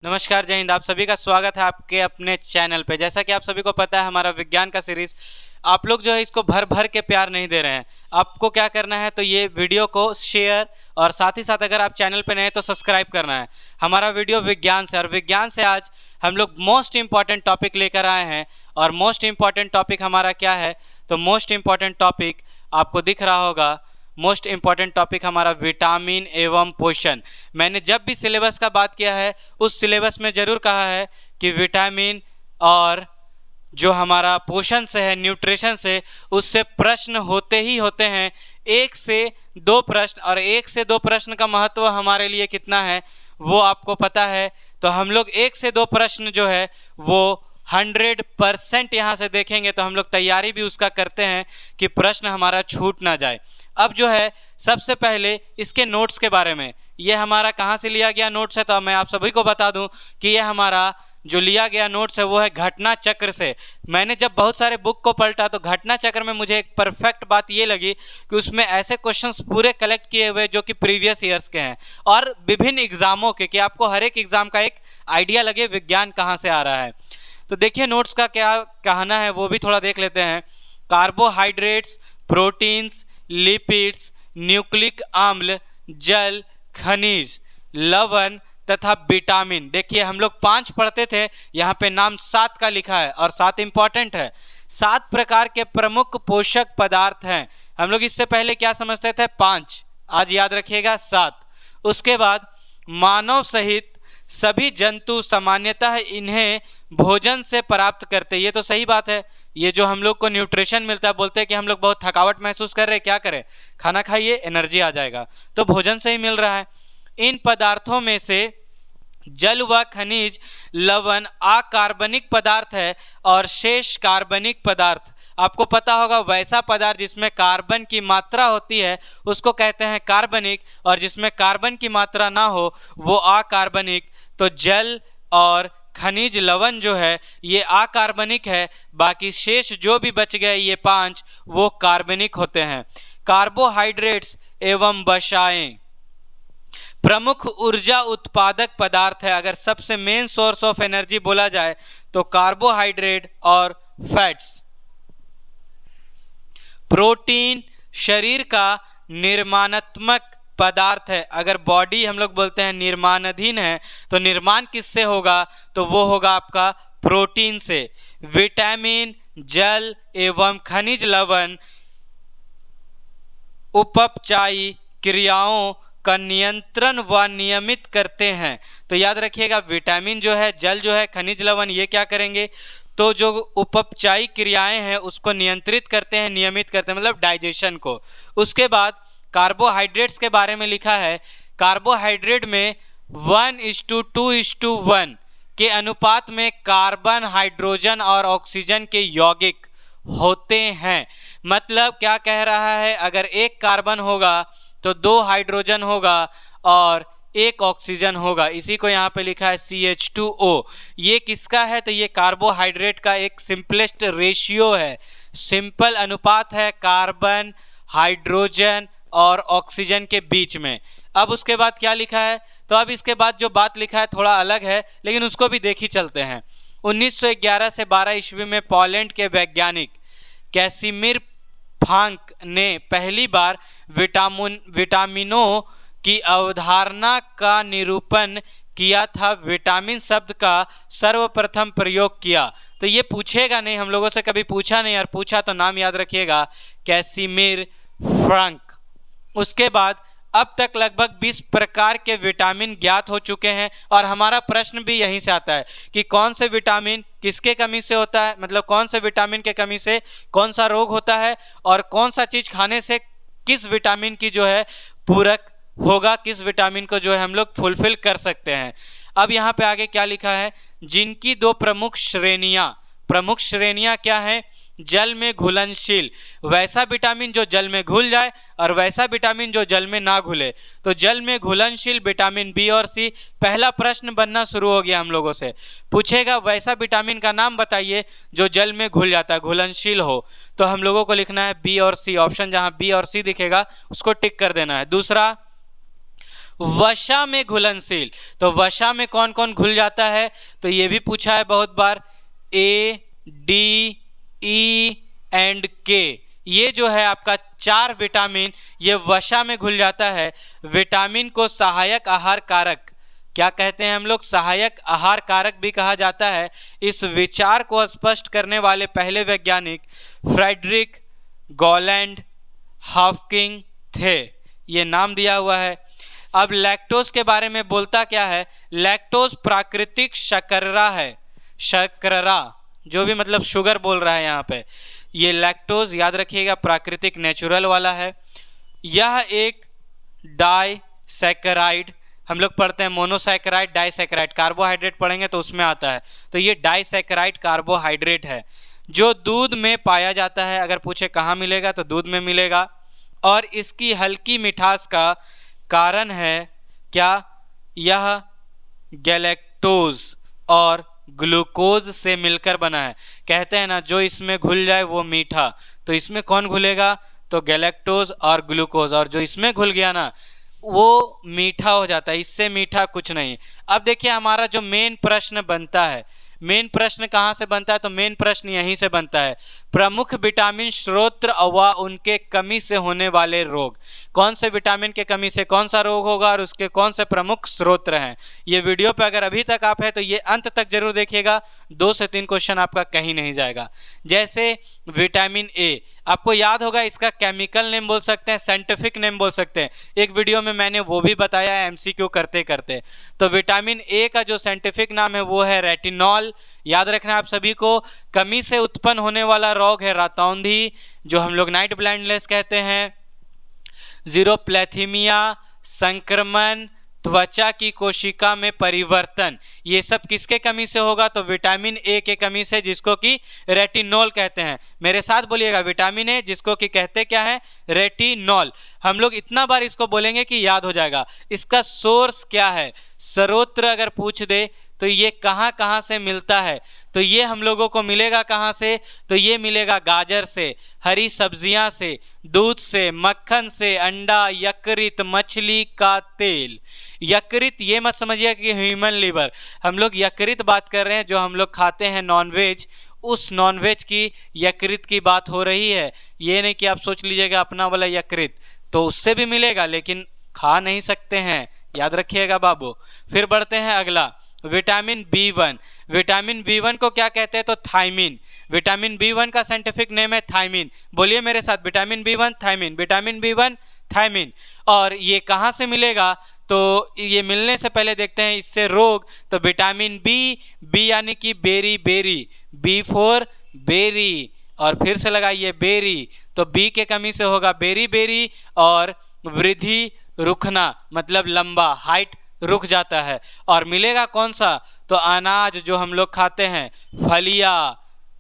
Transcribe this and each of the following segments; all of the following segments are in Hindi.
नमस्कार, जय हिंद। आप सभी का स्वागत है आपके अपने चैनल पे। जैसा कि आप सभी को पता है, हमारा विज्ञान का सीरीज आप लोग जो है इसको भर भर के प्यार नहीं दे रहे हैं। आपको क्या करना है, तो ये वीडियो को शेयर और साथ ही साथ अगर आप चैनल पे नए हैं तो सब्सक्राइब करना है। हमारा वीडियो विज्ञान से, और विज्ञान से आज हम लोग मोस्ट इंपॉर्टेंट टॉपिक लेकर आए हैं। और मोस्ट इंपॉर्टेंट टॉपिक हमारा क्या है, तो मोस्ट इंपॉर्टेंट टॉपिक आपको दिख रहा होगा। मोस्ट इंपॉर्टेंट टॉपिक हमारा विटामिन एवं पोषण। मैंने जब भी सिलेबस का बात किया है उस सिलेबस में ज़रूर कहा है कि विटामिन और जो हमारा पोषण से है, न्यूट्रिशन से, उससे प्रश्न होते ही होते हैं। 1 से 2 प्रश्न, और 1 से 2 प्रश्न का महत्व हमारे लिए कितना है वो आपको पता है। तो हम लोग 1 से 2 प्रश्न जो है वो 100% यहाँ से देखेंगे। तो हम लोग तैयारी भी उसका करते हैं कि प्रश्न हमारा छूट ना जाए। अब जो है सबसे पहले इसके नोट्स के बारे में, ये हमारा कहाँ से लिया गया नोट्स है, तो मैं आप सभी को बता दूं कि ये हमारा जो लिया गया नोट्स है वो है घटना चक्र से। मैंने जब बहुत सारे बुक को पलटा तो घटना चक्र में मुझे एक परफेक्ट बात ये लगी कि उसमें ऐसे क्वेश्चंस पूरे कलेक्ट किए हुए जो कि प्रीवियस ईयर्स के हैं और विभिन्न एग्जामों के, कि आपको हर एक एग्जाम का एक आइडिया लगे विज्ञान कहाँ से आ रहा है। तो देखिए नोट्स का क्या कहना है वो भी थोड़ा देख लेते हैं। कार्बोहाइड्रेट्स, प्रोटीन्स, लिपिड्स, न्यूक्लिक अम्ल, जल, खनिज, लवण तथा विटामिन। देखिए हम लोग 5 पढ़ते थे, यहाँ पे नाम 7 का लिखा है और 7 इंपॉर्टेंट है। 7 प्रकार के प्रमुख पोषक पदार्थ हैं। हम लोग इससे पहले क्या समझते थे, 5, आज याद रखिएगा 7। उसके बाद मानव सहित सभी जंतु सामान्यतः इन्हें भोजन से प्राप्त करते हैं। ये तो सही बात है। ये जो हम लोग को न्यूट्रिशन मिलता है, बोलते हैं कि हम लोग बहुत थकावट महसूस कर रहे हैं, क्या करें, खाना खाइए एनर्जी आ जाएगा, तो भोजन से ही मिल रहा है। इन पदार्थों में से जल व खनिज, लवण अकार्बनिक पदार्थ है और शेष कार्बनिक पदार्थ। आपको पता होगा वैसा पदार्थ जिसमें कार्बन की मात्रा होती है उसको कहते हैं कार्बनिक, और जिसमें कार्बन की मात्रा ना हो वो अकार्बनिक। तो जल और खनिज, लवण जो है ये अकार्बनिक है, बाकी शेष जो भी बच गए ये 5 वो कार्बनिक होते हैं। कार्बोहाइड्रेट्स एवं वसाएं प्रमुख ऊर्जा उत्पादक पदार्थ है। अगर सबसे मेन सोर्स ऑफ एनर्जी बोला जाए तो कार्बोहाइड्रेट और फैट्स। प्रोटीन शरीर का निर्माणात्मक पदार्थ है। अगर बॉडी हम लोग बोलते हैं निर्माणाधीन है तो निर्माण किससे होगा, तो वो होगा आपका प्रोटीन से। विटामिन, जल एवं खनिज, लवण उपचायी क्रियाओं का नियंत्रण व नियमित करते हैं। तो याद रखिएगा विटामिन जो है, जल जो है, खनिज, लवण ये क्या करेंगे, तो जो उपचायी क्रियाएं हैं उसको नियंत्रित करते हैं, नियमित करते हैं, मतलब डाइजेशन को। उसके बाद कार्बोहाइड्रेट्स के बारे में लिखा है, कार्बोहाइड्रेट में 1:2:1 के अनुपात में कार्बन, हाइड्रोजन और ऑक्सीजन के यौगिक होते हैं। मतलब क्या कह रहा है, अगर 1 कार्बन होगा तो 2 हाइड्रोजन होगा और 1 ऑक्सीजन होगा। इसी को यहाँ पे लिखा है CH2O। ये किसका है, तो ये कार्बोहाइड्रेट का एक सिंपलेस्ट रेशियो है, सिंपल अनुपात है कार्बन, हाइड्रोजन और ऑक्सीजन के बीच में। अब उसके बाद क्या लिखा है, तो अब इसके बाद जो बात लिखा है थोड़ा अलग है, लेकिन उसको भी देख ही चलते हैं। 1911 से 12 ईस्वी में पोलैंड के वैज्ञानिक कैसिमिर फ्रांक ने पहली बार विटामिनों की अवधारणा का निरूपण किया था। विटामिन शब्द का सर्वप्रथम प्रयोग किया। तो ये पूछेगा नहीं, हम लोगों से कभी पूछा नहीं, और पूछा तो नाम याद रखिएगा, कैसिमिर फ्रांक। उसके बाद अब तक लगभग 20 प्रकार के विटामिन ज्ञात हो चुके हैं, और हमारा प्रश्न भी यहीं से आता है कि कौन से विटामिन किसके कमी से होता है, मतलब कौन से विटामिन के कमी से कौन सा रोग होता है, और कौन सा चीज खाने से किस विटामिन की जो है पूरक होगा, किस विटामिन को जो है हम लोग फुलफिल कर सकते हैं। अब यहाँ पे आगे क्या लिखा है, जिनकी 2 प्रमुख श्रेणियां क्या है, जल में घुलनशील, वैसा विटामिन जो जल में घुल जाए और वैसा विटामिन जो जल में ना घुले। तो जल में घुलनशील विटामिन बी और सी। पहला प्रश्न बनना शुरू हो गया हम लोगों से, पूछेगा वैसा विटामिन का नाम बताइए जो जल में घुल जाता है, घुलनशील हो। तो हम लोगों को लिखना है बी और सी। ऑप्शन जहां बी और सी दिखेगा उसको टिक कर देना है। दूसरा, वसा में घुलनशील। तो वसा में कौन कौन घुल जाता है, तो ये भी पूछा है बहुत बार। ए, डी, ई एंड के, ये जो है आपका 4 विटामिन ये वसा में घुल जाता है। विटामिन को सहायक आहार कारक क्या कहते हैं हम लोग, सहायक आहार कारक भी कहा जाता है। इस विचार को स्पष्ट करने वाले पहले वैज्ञानिक फ्रेडरिक गॉलैंड हॉकिंग थे, ये नाम दिया हुआ है। अब लैक्टोज के बारे में बोलता क्या है, लैक्टोज प्राकृतिक शर्करा है, शर्करा जो भी मतलब शुगर बोल रहा है यहाँ पे, ये लैक्टोज याद रखिएगा प्राकृतिक नेचुरल वाला है। यह एक डाइसैकेराइड, हम लोग पढ़ते हैं मोनोसैकेराइड डाइसैकेराइड, कार्बोहाइड्रेट पढ़ेंगे तो उसमें आता है, तो ये डाइसैकेराइड कार्बोहाइड्रेट है जो दूध में पाया जाता है। अगर पूछे कहाँ मिलेगा तो दूध में मिलेगा। और इसकी हल्की मिठास का कारण है क्या, यह गैलेक्टोज और ग्लूकोज से मिलकर बना है। कहते हैं ना जो इसमें घुल जाए वो मीठा, तो इसमें कौन घुलेगा, तो गैलेक्टोज और ग्लूकोज, और जो इसमें घुल गया ना वो मीठा हो जाता है, इससे मीठा कुछ नहीं। अब देखिए हमारा जो मेन प्रश्न बनता है, मेन प्रश्न कहाँ से बनता है, तो मेन प्रश्न यहीं से बनता है, प्रमुख विटामिन स्रोत व उनके कमी से होने वाले रोग। कौन से विटामिन के कमी से कौन सा रोग होगा और उसके कौन से प्रमुख स्रोत हैं। ये वीडियो पे अगर अभी तक आप है तो ये अंत तक जरूर देखिएगा, 2 से 3 क्वेश्चन आपका कहीं नहीं जाएगा। जैसे विटामिन ए, आपको याद होगा इसका केमिकल नेम बोल सकते हैं, साइंटिफिक नेम बोल सकते हैं, एक वीडियो में मैंने वो भी बताया है एमसीक्यू करते करते। तो विटामिन ए का जो साइंटिफिक नाम है वो है रेटिनॉल। याद रखना आप सभी को, कमी से उत्पन्न होने वाला रोग है रातौंधी, जो हम लोग नाइट ब्लाइंडनेस कहते हैं, जीरोप्लेथीमिया, संक्रमण, त्वचा की कोशिका में परिवर्तन, ये सब किसके कमी से होगा, तो विटामिन ए के कमी से, जिसको कि रेटिनॉल कहते हैं। मेरे साथ बोलिएगा, विटामिन ए जिसको कि कहते क्या है, रेटिनॉल। हम लोग इतना बार इसको बोलेंगे कि याद हो जाएगा। इसका सोर्स क्या है, स्रोत अगर पूछ दे तो ये कहाँ कहाँ से मिलता है, तो ये हम लोगों को मिलेगा कहाँ से, तो ये मिलेगा गाजर से, हरी सब्जियां से, दूध से, मक्खन से, अंडा, यकृत, मछली का तेल। यकृत ये मत समझिए कि ह्यूमन लिवर, हम लोग यकृत बात कर रहे हैं, जो हम लोग खाते हैं नॉनवेज, उस नॉनवेज की यकृत की बात हो रही है। ये नहीं कि आप सोच लीजिएगा अपना वाला यकृत, तो उससे भी मिलेगा लेकिन खा नहीं सकते हैं, याद रखिएगा बाबू। फिर बढ़ते हैं अगला, विटामिन B1। विटामिन B1 को क्या कहते हैं, तो थायमिन। विटामिन B1 का साइंटिफिक नेम है थायमिन। बोलिए मेरे साथ, vitamin B1 thiamine, vitamin B1 thiamine. और ये कहाँ से मिलेगा, तो ये मिलने से पहले देखते हैं इससे रोग, तो विटामिन बी यानी कि बेरी बेरी, B4 बेरी, और फिर से लगाइए बेरी, तो बी के कमी से होगा बेरी बेरी, और वृद्धि रुकना मतलब लंबा, हाइट रुक जाता है। और मिलेगा कौन सा, तो अनाज जो हम लोग खाते हैं, फलिया,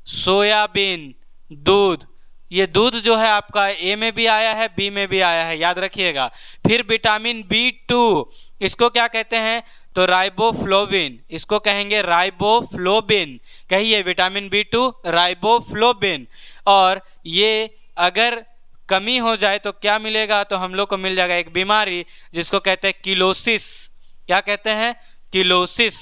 सोयाबीन, दूध। ये दूध जो है आपका ए में भी आया है, बी में भी आया है, याद रखिएगा। फिर विटामिन B2, इसको क्या कहते हैं, तो राइबोफ्लोविन, इसको कहेंगे राइबोफ्लोविन, कहिए विटामिन B2 राइबोफ्लोविन। और ये अगर कमी हो जाए तो क्या मिलेगा, तो हम लोग को मिल जाएगा एक बीमारी जिसको कहते हैं किलोसिस। क्या कहते हैं, किलोसिस।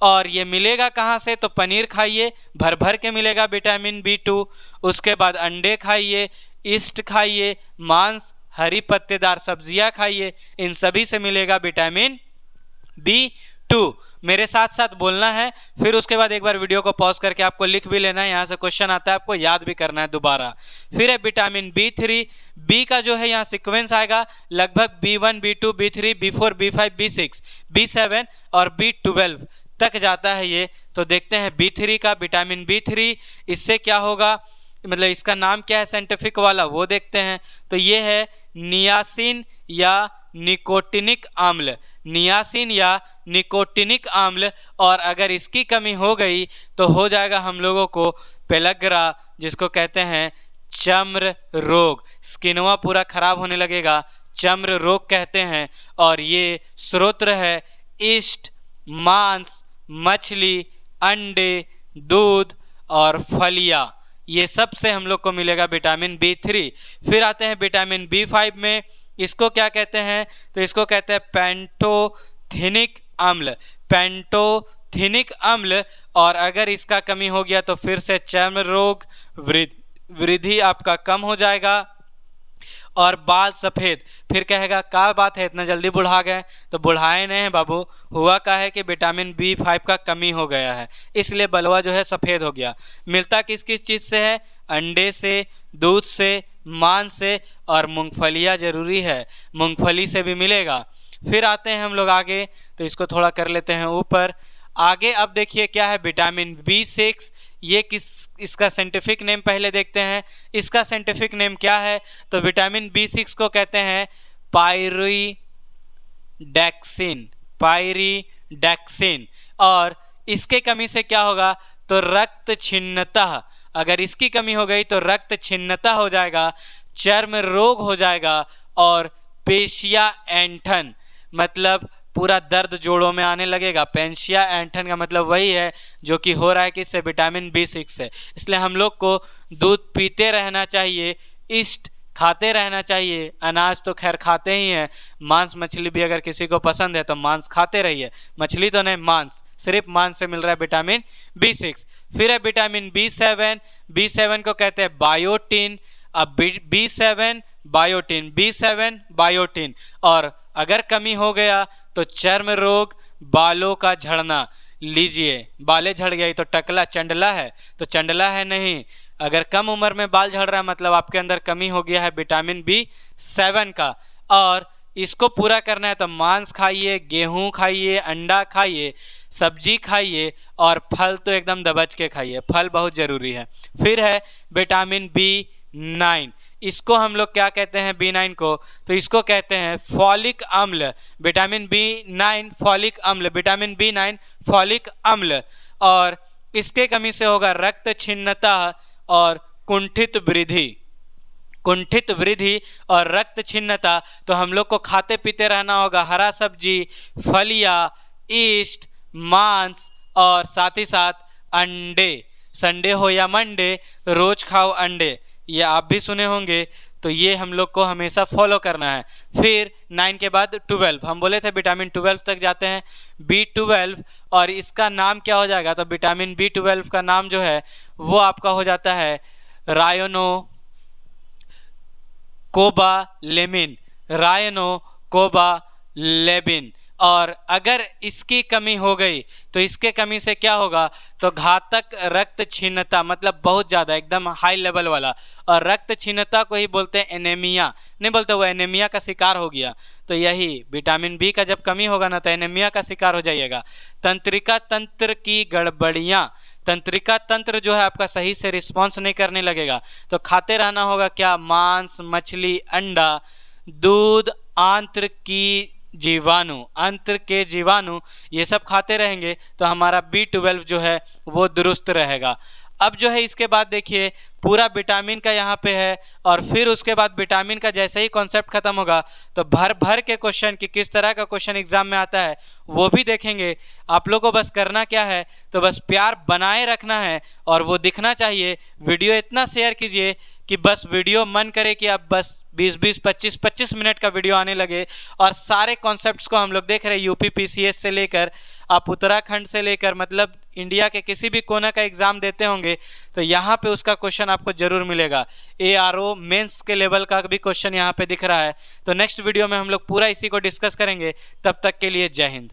और ये मिलेगा कहाँ से, तो पनीर खाइए, भर भर के मिलेगा विटामिन B2। उसके बाद अंडे खाइए, ईस्ट खाइए, मांस, हरी पत्तेदार सब्जियां खाइए, इन सभी से मिलेगा विटामिन B2। मेरे साथ साथ बोलना है, फिर उसके बाद एक बार वीडियो को पॉज करके आपको लिख भी लेना है, यहाँ से क्वेश्चन आता है आपको याद भी करना है दोबारा। फिर है विटामिन B3। बी का जो है यहाँ सीक्वेंस आएगा लगभग B1 B2 B3 B4 B5 B6 B7 और B12 तक जाता है ये। तो देखते हैं B3 का, विटामिन B3 इससे क्या होगा, मतलब इसका नाम क्या है साइंटिफिक वाला वो देखते हैं। तो ये है नियासिन या निकोटिनिक आम्ल, नियासिन या निकोटिनिक आम्ल। और अगर इसकी कमी हो गई तो हो जाएगा हम लोगों को पेलग्रा, जिसको कहते हैं चर्म रोग, स्किनवा पूरा खराब होने लगेगा, चर्म रोग कहते हैं। और ये स्रोत है ईस्ट, मांस, मछली, अंडे, दूध और फलियां, ये सब से हम लोग को मिलेगा विटामिन B3। फिर आते हैं विटामिन B5 में, इसको क्या कहते हैं? तो इसको कहते हैं पेंटोथेनिक अम्ल, पेंटोथेनिक अम्ल। और अगर इसका कमी हो गया तो फिर से चर्म रोग वृद्धि आपका कम हो जाएगा और बाल सफ़ेद। फिर कहेगा क्या बात है इतना जल्दी बुढ़ा गए? तो बुढ़ाए नहीं हैं बाबू, हुआ क्या है कि विटामिन B5 का कमी हो गया है, इसलिए बलवा जो है सफ़ेद हो गया। मिलता किस किस चीज़ से है? अंडे से, दूध से, मांस से और मूंगफलियाँ ज़रूरी है, मूंगफली से भी मिलेगा। फिर आते हैं हम लोग आगे, तो इसको थोड़ा कर लेते हैं ऊपर आगे। अब देखिए क्या है विटामिन B6, ये इसका साइंटिफिक नेम पहले देखते हैं। इसका साइंटिफिक नेम क्या है? तो विटामिन B6 को कहते हैं पायरिडैक्सिन, पायरिडैक्सिन। और इसके कमी से क्या होगा? तो रक्त छिन्नता, अगर इसकी कमी हो गई तो रक्त छिन्नता हो जाएगा, चर्म रोग हो जाएगा और पेशिया ऐंठन, मतलब पूरा दर्द जोड़ों में आने लगेगा। पेशिया ऐंठन का मतलब वही है जो कि हो रहा है कि इससे विटामिन B6 से। इसलिए हम लोग को दूध पीते रहना चाहिए, ईस्ट खाते रहना चाहिए, अनाज तो खैर खाते ही हैं, मांस मछली भी अगर किसी को पसंद है तो मांस खाते रहिए, मछली तो नहीं मांस, सिर्फ मांस से मिल रहा है विटामिन B6। फिर है विटामिन B7, B7 को कहते हैं बायोटिन। अब B7 बायोटिन, B7 बायोटिन। और अगर कमी हो गया तो चर्म रोग, बालों का झड़ना, लीजिए बालें झड़ गई तो टकला चंडला है? तो चंडला है नहीं। अगर कम उम्र में बाल झड़ रहा है मतलब आपके अंदर कमी हो गया है विटामिन B7 का। और इसको पूरा करना है तो मांस खाइए, गेहूं खाइए, अंडा खाइए, सब्जी खाइए और फल तो एकदम दबच के खाइए, फल बहुत ज़रूरी है। फिर है विटामिन B9, इसको हम लोग क्या कहते हैं B9 को? तो इसको कहते हैं फॉलिक अम्ल, विटामिन B9 फॉलिक अम्ल, विटामिन B9 फॉलिक अम्ल। और इसके कमी से होगा रक्त छिन्नता और कुंठित वृद्धि, कुंठित वृद्धि और रक्त छिन्नता। तो हम लोग को खाते पीते रहना होगा, हरा सब्जी, फलियाँ, ईस्ट, मांस और साथ ही साथ अंडे, संडे हो या मंडे रोज खाओ अंडे, ये आप भी सुने होंगे। तो ये हम लोग को हमेशा फॉलो करना है। फिर 9 के बाद 12, हम बोले थे विटामिन 12 तक जाते हैं, B12। और इसका नाम क्या हो जाएगा? तो विटामिन B12 का नाम जो है वो आपका हो जाता है रायनोकोबालेमिन, रायनोकोबालेमिन। और अगर इसकी कमी हो गई तो इसके कमी से क्या होगा? तो घातक रक्त क्षीणता, मतलब बहुत ज़्यादा एकदम हाई लेवल वाला। और रक्त क्षीणता को ही बोलते हैं एनीमिया, नहीं बोलते वो एनीमिया का शिकार हो गया। तो यही विटामिन B का जब कमी होगा ना तो एनीमिया का शिकार हो जाइएगा। तंत्रिका तंत्र की गड़बड़ियाँ, तंत्रिका तंत्र जो है आपका सही से रिस्पॉन्स नहीं करने लगेगा। तो खाते रहना होगा क्या? मांस, मछली, अंडा, दूध, आंत्र की जीवाणु, अंत्र के जीवाणु, ये सब खाते रहेंगे तो हमारा B12 जो है वो दुरुस्त रहेगा। अब जो है इसके बाद देखिए पूरा विटामिन का यहाँ पे है। और फिर उसके बाद विटामिन का जैसे ही कॉन्सेप्ट खत्म होगा तो भर भर के क्वेश्चन कि किस तरह का क्वेश्चन एग्जाम में आता है वो भी देखेंगे। आप लोग को बस करना क्या है? तो बस प्यार बनाए रखना है और वो दिखना चाहिए। वीडियो इतना शेयर कीजिए कि बस वीडियो मन करे कि अब बस 20-20, 25-25 मिनट का वीडियो आने लगे। और सारे कॉन्सेप्ट्स को हम लोग देख रहे हैं, यूपी PCS से लेकर आप उत्तराखंड से लेकर मतलब इंडिया के किसी भी कोना का एग्जाम देते होंगे तो यहाँ पे उसका क्वेश्चन आपको जरूर मिलेगा। ARO मेंस के लेवल का भी क्वेश्चन यहाँ पे दिख रहा है। तो नेक्स्ट वीडियो में हम लोग पूरा इसी को डिस्कस करेंगे। तब तक के लिए जय हिंद।